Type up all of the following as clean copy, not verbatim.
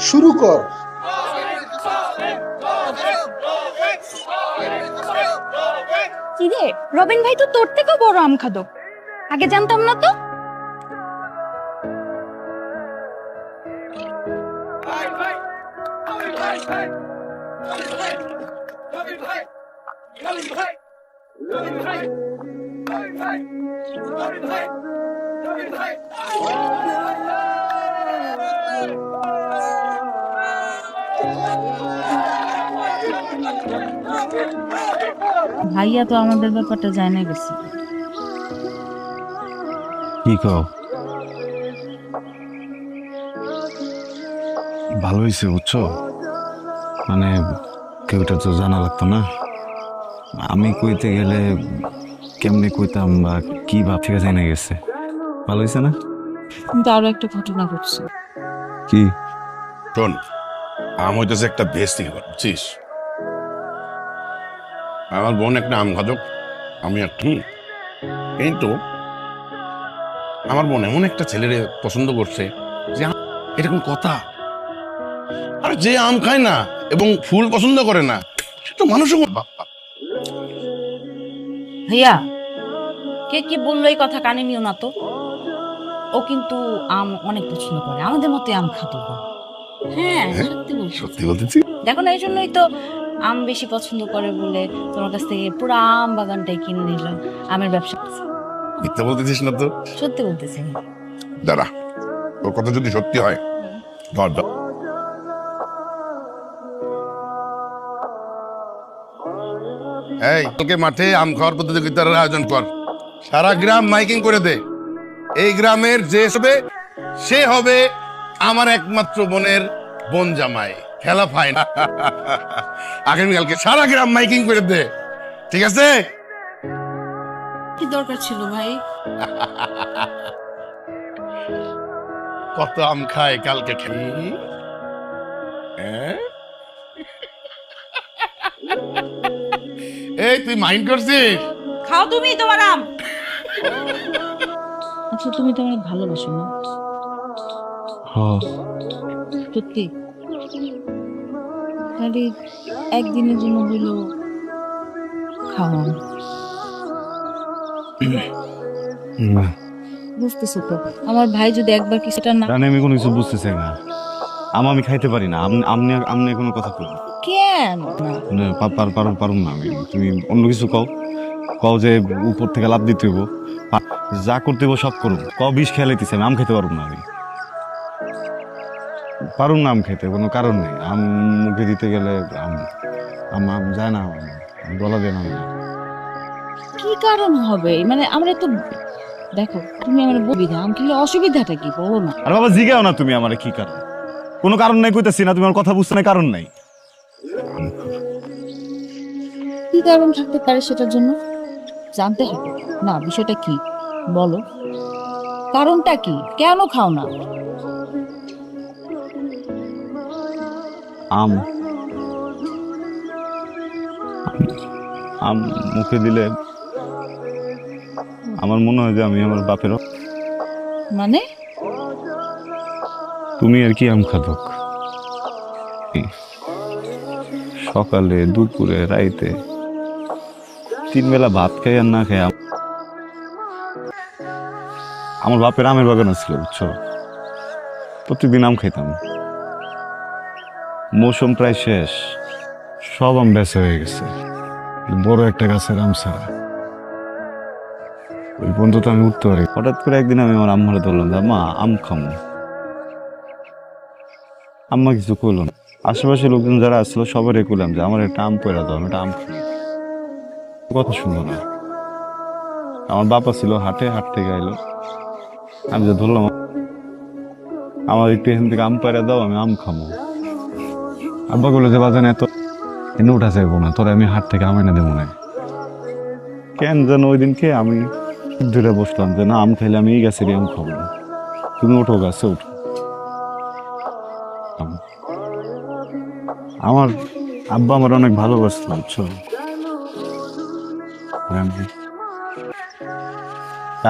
শুরু কর। কি রে, রবিন ভাই তো তোর থেকেও বড় আম খাদক। আগে জানতাম না তো। ভাইয়া তো আমাদের ব্যাপারটা জানা গেছে। কি কও? ভালো হয়েছে বুঝছো, মানে কেউটা তো জানা লাগতো না। আমি কইতে গেলে কেমনে কইতাম বা কি ভাব থেকে জানা গেছে। ভালো হয়েছে না? কিন্তু আরো একটা ঘটনা ঘটছে। কি? শোন, আম হইতেছে একটা বেশ থেকে বুঝছিস। আমার বোন একটা আম খাদক, আমি একটা। কিন্তু আমার বোন এমন একটা ছেলেরে পছন্দ করছে যে এটা কোন কথা? আর যে আম খায় না এবং ফুল পছন্দ করে না সে তো মানুষও ভাইয়া, কে কি বললো এই কথা কানে নিও না তো। ও কিন্তু আম অনেক পছন্দ করে, আমাদের মতো আম খাতো। হ্যাঁ, সত্যি বলছি। সত্যি বলতেছি। দেখো না, এই জন্যই তো আম বেশি পছন্দ করে বলে তোমার কাছ থেকে পুরো আম বাগানটাই কিনে নিল, আমের ব্যবসা করছে। মিথ্যা বলতেছিস না তো? সত্যি বলতেছি। দাঁড়া, তোর কথা যদি সত্যি হয় ধর ধর। এই কালকে মাঠে আম খাওয়ার প্রতিযোগিতার আয়োজন কর, সারা গ্রাম মাইকিং করে দে। এই গ্রামের যে হবে সে হবে আমার একমাত্র বোনের বোন জামাই। খেলা ফাইন। আগামীকালকে সারা গ্রাম মাইকিং করে দে, ঠিক আছে? কি দরকার ছিল ভাই? কত আম খায় কালকে খেলি। এই তুই মাইন্ড করছিস? খাও তুমি তোমার আম। আচ্ছা, তুমি তো অনেক ভালোবাসো না? হ, সত্যি? তাহলে একদিনের জন্য হইলো খাওয়া। না বুঝতেছো তো, আমার ভাই যদি একবার কিছুটা না। জানি আমি কোনো কিছু বুঝতেছি না। আমি খাইতে পারি না। আমনে আমনে কোনো কথা কই কেন না? পারুম না আমি। তুমি অন্য কিছু কও, কও যে উপর থেকে লাভ দিতে হইব, যা করতে হইব সব করুন। বিষ খেলাইতেছি, আমি আম খেতে পারুম না। আমি পারুম না আম খেতে, কোনো কারণ নেই। আম মুখে দিতে গেলে আম আম আম যায় না, গলা দিয়ে না। কি কারণ হবে? মানে আমরা তো, দেখো তুমি আমার সুবিধা, আম খেলে অসুবিধাটা কি বলো না? আর বাবা জিগাও না তুমি আমারে কি কারণ। কোনো কারণ নাই কইতাছি না, তুমি আমার কথা বুঝতে না, কারণ নাই। কি কারণ থাকতে পারে সেটার জন্য জানতে হবে না। বিষয়টা কি বলো, কারণটা কি, কেন খাও না? আম আম মুখে দিলে আমার মনে হয় যে আমি আমার বাপেরও। মানে তুমি আর কি আম খাদক, সকালে দুপুরে রাইতে 3 বেলা ভাত খাই আর না খাই। আমার বাপের আমের বাগান ছিল বুঝছো, প্রতিদিন আম খাইতাম। মৌসুম প্রায় শেষ, সব আম বেচা হয়ে গেছে, বড় একটা গাছের আম ছাড়া। ওই পর্যন্ত তো আমি উঠতে পারি। হঠাৎ করে একদিন আমি আমার আম্মারে ধরলাম যে মা আম খামো। আম্মা কিছু কইল না। আশেপাশে লোকজন যারা আসছিল সবারই কইলাম যে আমার একটা আম পয়রা দাও, আমি একটা আম খাই। কথা শুনলো না। আমার বাবা ছিল হাটে, হাট থেকে আইলো। আমি যে ধরলাম আমার একটু এখান থেকে আম পয়রা দাও, আমি আম খামো। আব্বা বললো যে বাজান এত এনে উঠা যাইবো না, তোরা আমি হাট থেকে আম এনে দেবো না। কেন যেন ওই দিনকে আমি ধরে বসলাম যে না, আম খাইলে আমি এই গাছেরই আম খাবো না, তুমি ওঠো গাছে উঠো। আমার আব্বা আমার অনেক ভালোবাসতো বুঝছো।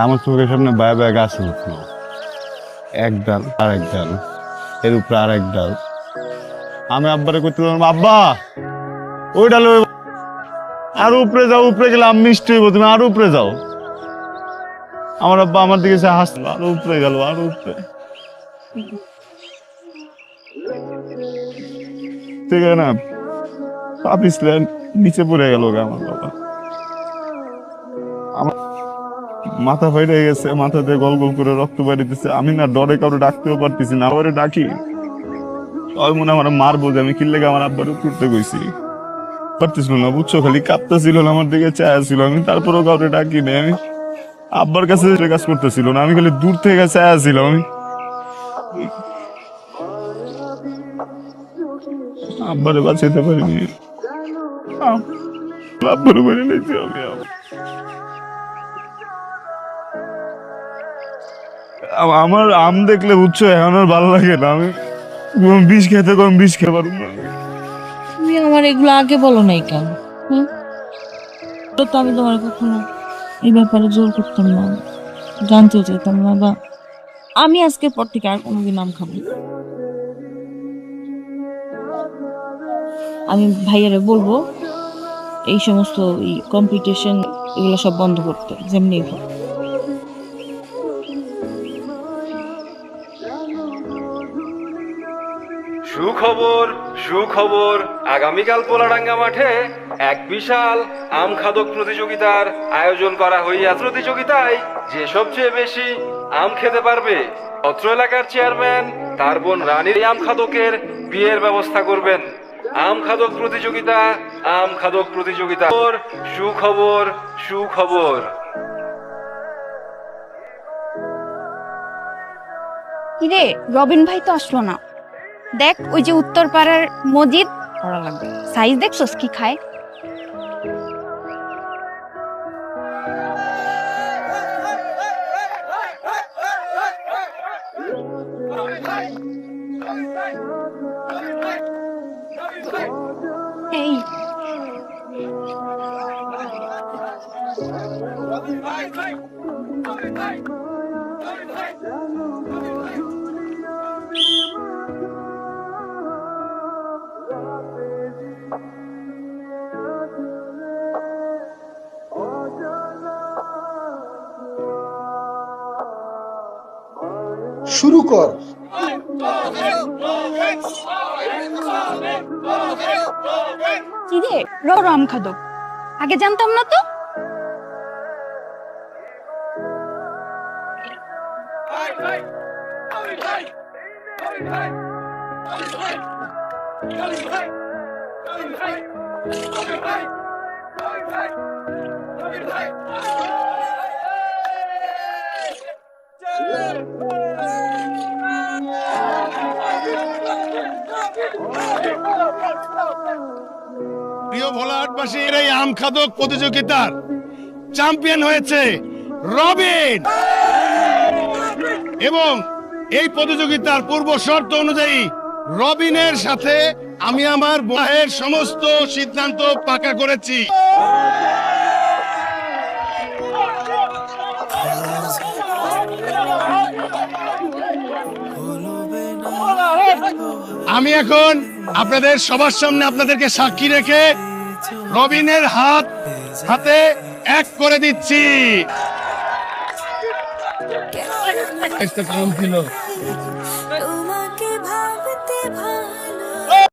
আমার চোখের সামনে বায়া বায়া গাছে উঠলো, এক ডাল আর এক ডাল, এর উপরে আর এক ডাল। আমি আব্বারে করতে বললাম, আব্বা ওই ডাল আর উপরে যাও, উপরে গেলে আমি মিষ্টি হইব, তুমি আরো উপরে যাও। আমার আব্বা আমার দিকে সে হাসলো, আরো উপরে গেল, আরো উপরে। ঠিক আছে না, পা পিছলে নিচে পড়ে গেল আমার বাবা। আমার মাথা ফাইটে গেছে, মাথাতে গল গল করে রক্ত বাইরেছে। আমি না ডরে কারো ডাকতেও পারতেছি না, আবার ডাকি ওই মনে আমার মারবো যে আমি কিল্লেগে আমার আব্বার উঠতে গেছি, পারতেছিল না, বুঝছো, খালি কাঁপতেছিল না, আমার দিকে চায়া ছিল। আমি তারপরেও কাউকে ডাকি না, আমি আব্বার কাছে কাজ করতেছিল না, আমি খালি দূর থেকে চায়া ছিলাম। আমি আব্বারে বাঁচাইতে পারিনি, আব্বারে বাড়ি নিয়েছি আমি। আমার আম দেখলে বুঝছো এখন আর ভালো লাগে না, আমি বিষ খেতে কম বিষ খেতে পারবো না। তুমি আমার এগুলো আগে বলো নাই কেন? তো আমি তোমার কখনো এই ব্যাপারে জোর করতাম না, জানতেও চাইতাম না, বা আমি আজকের পর থেকে আর কোনোদিন আম খাবো না। আমি ভাইয়ারে বলবো এই সমস্ত কম্পিটিশন এগুলো সব বন্ধ করতে, যেমনি হোক। সুখবর সুখবর, আগামীকাল পোলাডাঙ্গা মাঠে এক বিশাল আম খাদক প্রতিযোগিতার আয়োজন করা হইয়াছে। প্রতিযোগিতায় যে সবচেয়ে বেশি আম খেতে পারবে অত্র এলাকার চেয়ারম্যান তার বোন রানীর আম খাদকের বিয়ের ব্যবস্থা করবেন। আম খাদক প্রতিযোগিতা, আম খাদক প্রতিযোগিতা। সুখবর সুখবর। কিরে, রবিন ভাই তো আসলো না। দেখ ওই যে উত্তর পাড়ার মজিদ, পড়া লাগবে, সাইজ দেখছস কি খায়? এই শুরু কর। কিরে, আম খাদক, আগে জানতাম না তো। প্রিয় ভোলাহাটবাসীর, এই আম খাদক প্রতিযোগিতার চ্যাম্পিয়ন হয়েছে রবিন, এবং এই প্রতিযোগিতার পূর্ব শর্ত অনুযায়ী রবিনের সাথে আমি আমার বিবাহের সমস্ত সিদ্ধান্ত পাকা করেছি। আমি এখন আপনাদের সবার সামনে আপনাদেরকে সাক্ষী রেখে রবিনের হাতে এক করে দিচ্ছি। কেমন ছিল?